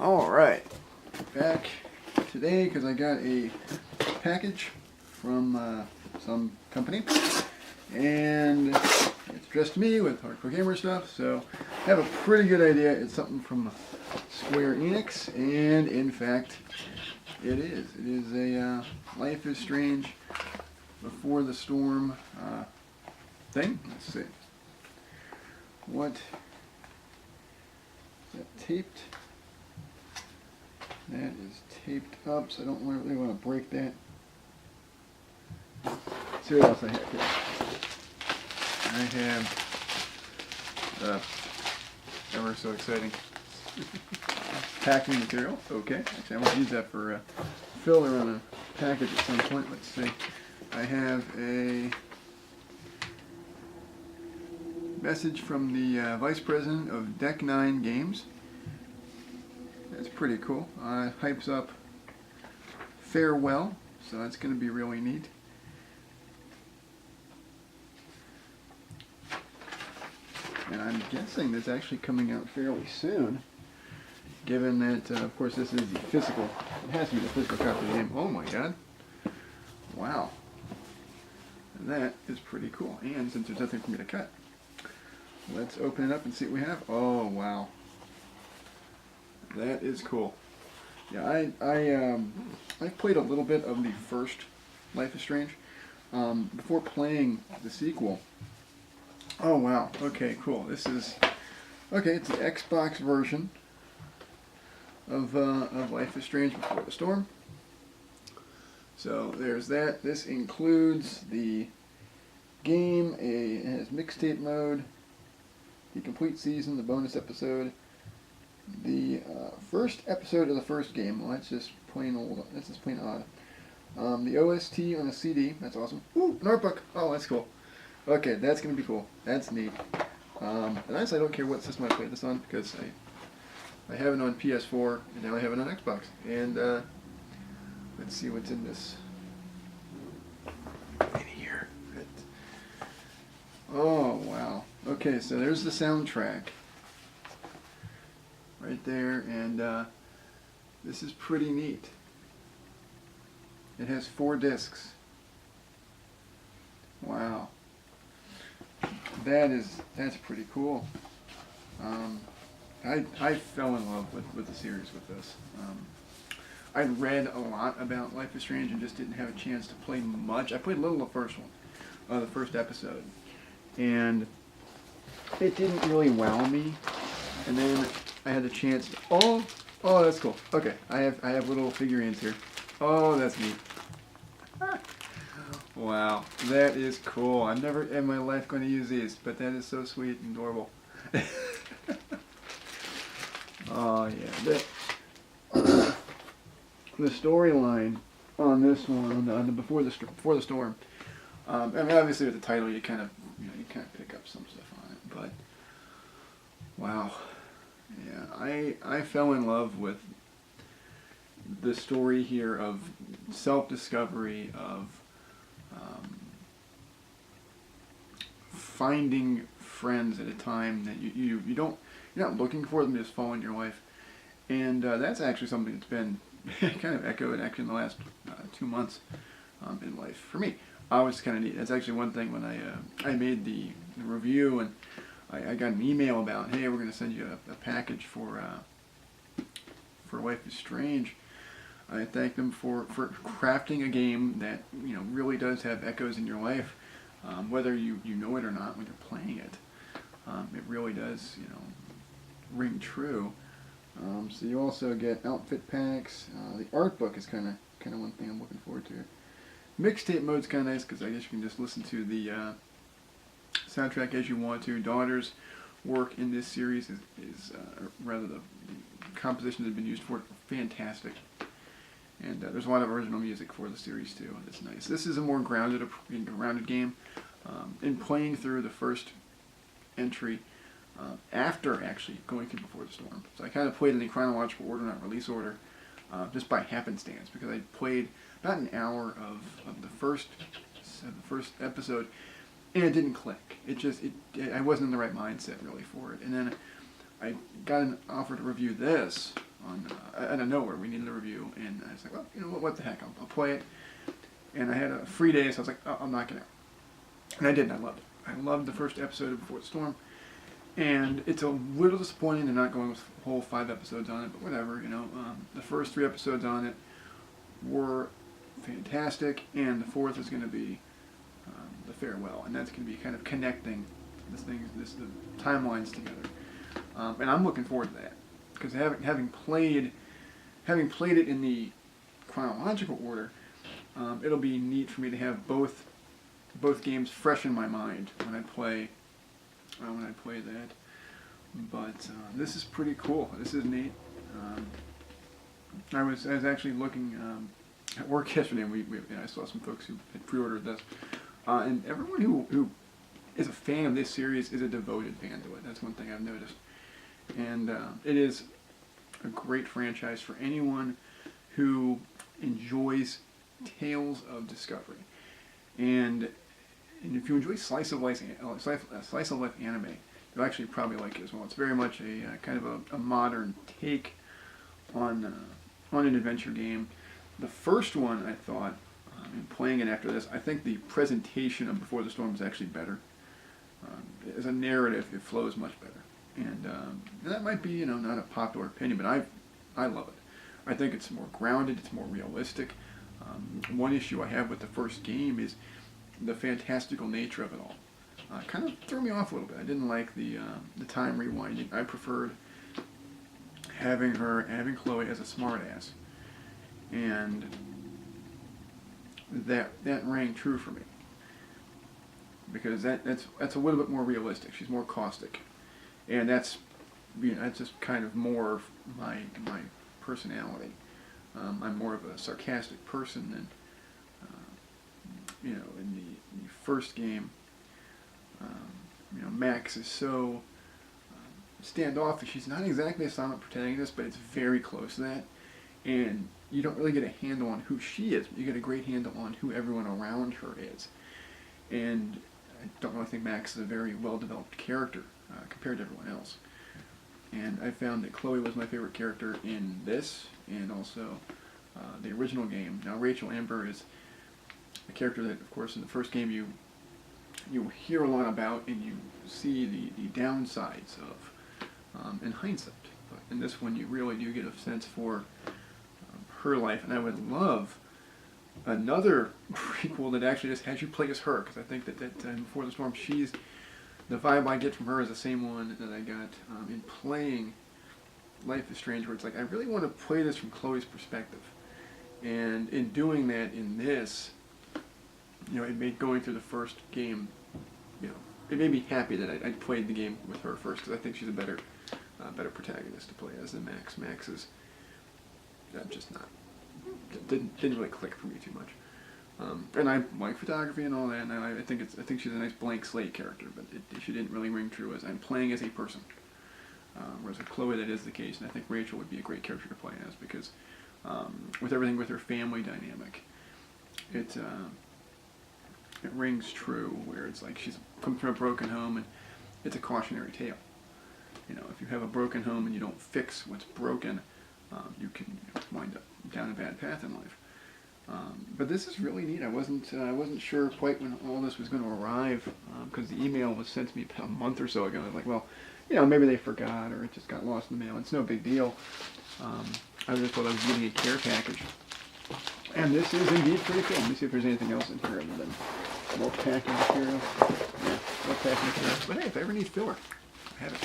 Alright, back today because I got a package from some company, and it's addressed to me with hardcore gamer stuff, so I have a pretty good idea it's something from Square Enix, and in fact it is. It is a Life is Strange Before the Storm thing. Let's see. What is that taped? That is taped up, so I don't really want to break that. Let's see what else I have here. I have ever so exciting packing material. Okay, actually I want to use that for filler on a package at some point. Let's see. I have a message from the Vice President of Deck 9 Games. That's pretty cool. Hypes up Farewell, so that's going to be really neat. And I'm guessing that's actually coming out fairly soon, given that, of course, this is the physical. It has to be the physical copy of the game. Oh my god. Wow. That is pretty cool. And since there's nothing for me to cut, let's open it up and see what we have. Oh, wow. That is cool. Yeah, I've played a little bit of the first Life is Strange before playing the sequel. Oh wow. Okay, cool. This is okay. It's the Xbox version of Life is Strange Before the Storm. So there's that. This includes the game. It has mixtape mode, the complete season, the bonus episode. The first episode of the first game. Well, that's just plain old. That's just plain odd. The OST on a CD. That's awesome. Ooh, an art book. Oh, that's cool. Okay, that's gonna be cool. That's neat. And honestly, I don't care what system I play this on because I have it on PS4 and now I have it on Xbox. And let's see what's in this. In here. Oh wow. Okay, so there's the soundtrack. Right there, and this is pretty neat. It has 4 discs. Wow, that's pretty cool. I fell in love with the series with this. I'd read a lot about Life is Strange and just didn't have a chance to play much. I played a little of the first one, the first episode, and it didn't really wow me. And then I had the chance to, oh, that's cool. Okay, I have little figurines here. Oh, that's neat. Wow, that is cool. I'm never in my life going to use these, but that is so sweet and adorable. Oh yeah, the storyline on this one, on the Before the Storm. I mean, obviously with the title, you kind of pick up some stuff on it, but wow. Yeah, I fell in love with the story here of self-discovery, of finding friends at a time that you're not looking for them, just fall in your life. And that's actually something that's been kind of echoed actually in the last 2 months in life for me. Which is kind of neat. That's actually one thing when I made the review, and I got an email about, hey, we're going to send you a package for Life is Strange. I thank them for crafting a game that really does have echoes in your life, whether you know it or not when you're playing it. It really does ring true. So you also get outfit packs. The art book is kind of one thing I'm looking forward to. Mixtape mode's kind of nice because I guess you can just listen to the soundtrack as you want to. Daughter's work in this series is rather the compositions that have been used for it are fantastic, and there's a lot of original music for the series too. That's nice. This is a more grounded game. In playing through the first entry after actually going through Before the Storm, so I kind of played in the chronological order, not release order, just by happenstance because I played about an hour of the first episode. And it didn't click. I wasn't in the right mindset really for it. And then I got an offer to review this out of nowhere. We needed a review, and I was like, well, you know what the heck, I'll play it. And I had a free day, so I was like, oh, I'm knocking it out. And I did, and I loved it. I loved the first episode of Before the Storm. And it's a little disappointing they're not going with whole 5 episodes on it, but whatever, you know. The first 3 episodes on it were fantastic, and the 4th is going to be the farewell, and that's going to be kind of connecting the timelines together. And I'm looking forward to that, because having played it in the chronological order, it'll be neat for me to have both games fresh in my mind when I play that. But this is pretty cool. This is neat. I was actually looking at work yesterday, and I saw some folks who had pre-ordered this, and everyone who is a fan of this series is a devoted fan to it. That's one thing I've noticed, and it is a great franchise for anyone who enjoys tales of discovery, and if you enjoy slice of life anime, you'll actually probably like it as well. It's very much a kind of a modern take on an adventure game. The first one, I thought, in playing it after this, I think the presentation of Before the Storm is actually better. As a narrative, it flows much better, and that might be, not a popular opinion, but I love it. I think it's more grounded, it's more realistic. One issue I have with the first game is the fantastical nature of it all. Kind of threw me off a little bit. I didn't like the time rewinding. I preferred having Chloe as a smartass, and that rang true for me, because that's a little bit more realistic. She's more caustic, and that's just kind of more my personality. I'm more of a sarcastic person than in the first game. Max is so standoffish. She's not exactly a silent protagonist, but it's very close to that. And you don't really get a handle on who she is, but you get a great handle on who everyone around her is. And I don't really think Max is a very well-developed character compared to everyone else. And I found that Chloe was my favorite character in this, and also the original game. Now, Rachel Amber is a character that, of course, in the first game you hear a lot about, and you see the downsides of in hindsight. But in this one, you really do get a sense for her life, and I would love another prequel that actually just has you play as her, because I think that Before the Storm, the vibe I get from her is the same one that I got in playing Life is Strange, where it's like, I really want to play this from Chloe's perspective. And in doing that in this, it made going through the first game, it made me happy that I played the game with her first, because I think she's a better protagonist to play as than Max. Max is just not, didn't really click for me too much. And I like photography and all that, and I think she's a nice blank slate character, but she didn't really ring true as I'm playing as a person. Whereas with Chloe, that is the case, and I think Rachel would be a great character to play as, because with everything with her family dynamic, it rings true, where it's like she's come from a broken home, and it's a cautionary tale. If you have a broken home and you don't fix what's broken, you can wind up down a bad path in life. But this is really neat. I wasn't sure quite when all this was going to arrive, because the email was sent to me about a month or so ago. I was like, well, maybe they forgot, or it just got lost in the mail. It's no big deal. I just thought I was getting a care package. And this is indeed pretty cool. Let me see if there's anything else in here other than more packing material. Yeah, more packing material. But hey, if I ever need filler, I have it.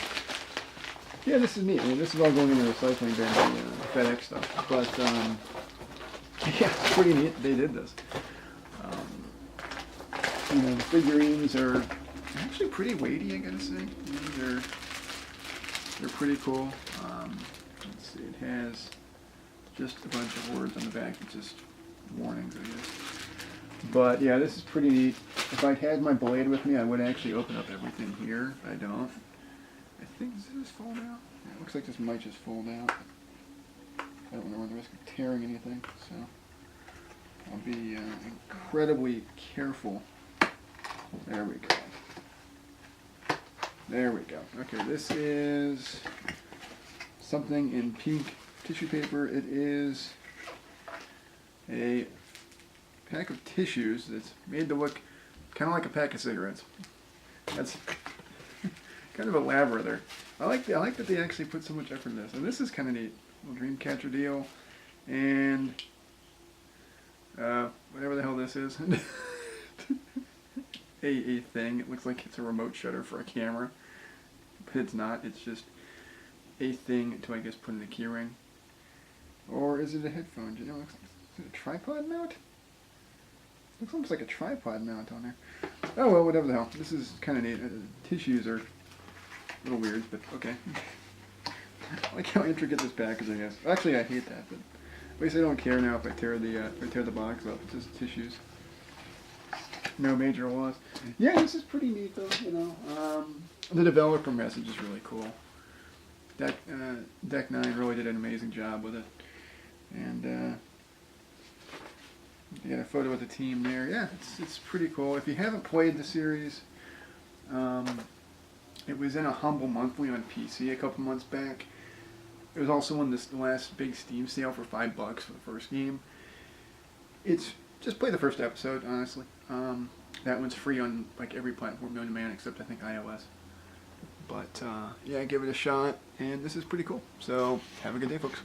Yeah, this is neat. This is all going in the recycling bin, the FedEx stuff. But, yeah, it's pretty neat they did this. The figurines are actually pretty weighty, I gotta say. They're pretty cool. Let's see, it has just a bunch of words on the back, it's just warnings, I guess. But yeah, this is pretty neat. If I had my blade with me, I would actually open up everything here. I don't. I think, does this fold out? Yeah, it looks like this might just fold out. I don't want to run the risk of tearing anything, so I'll be incredibly careful. There we go. There we go. Okay, this is something in pink tissue paper. It is a pack of tissues that's made to look kind of like a pack of cigarettes. That's kind of elaborate there. I like that they actually put so much effort in this. And this is kind of neat. Little dream catcher deal. And whatever the hell this is. a thing. It looks like it's a remote shutter for a camera. But it's not. It's just a thing to, I guess, put in the key ring. Or is it a headphone? Do you know? Is it a tripod mount? Looks almost like a tripod mount on there. Oh well, whatever the hell. This is kind of neat. Tissues are a little weird, but okay. I like how intricate this pack is, I guess. Actually, I hate that, but at least I don't care now if I tear the box up. It's just tissues. No major loss. Yeah, this is pretty neat though. You know, the developer message is really cool. Deck 9 really did an amazing job with it, and you got a photo of the team there. Yeah, it's pretty cool. If you haven't played the series, it was in a Humble Monthly on PC a couple months back. It was also in this last big Steam sale for $5 for the first game. It's just play the first episode, honestly. That one's free on like every platform known to man except I think iOS. But yeah, give it a shot, and this is pretty cool. So have a good day, folks.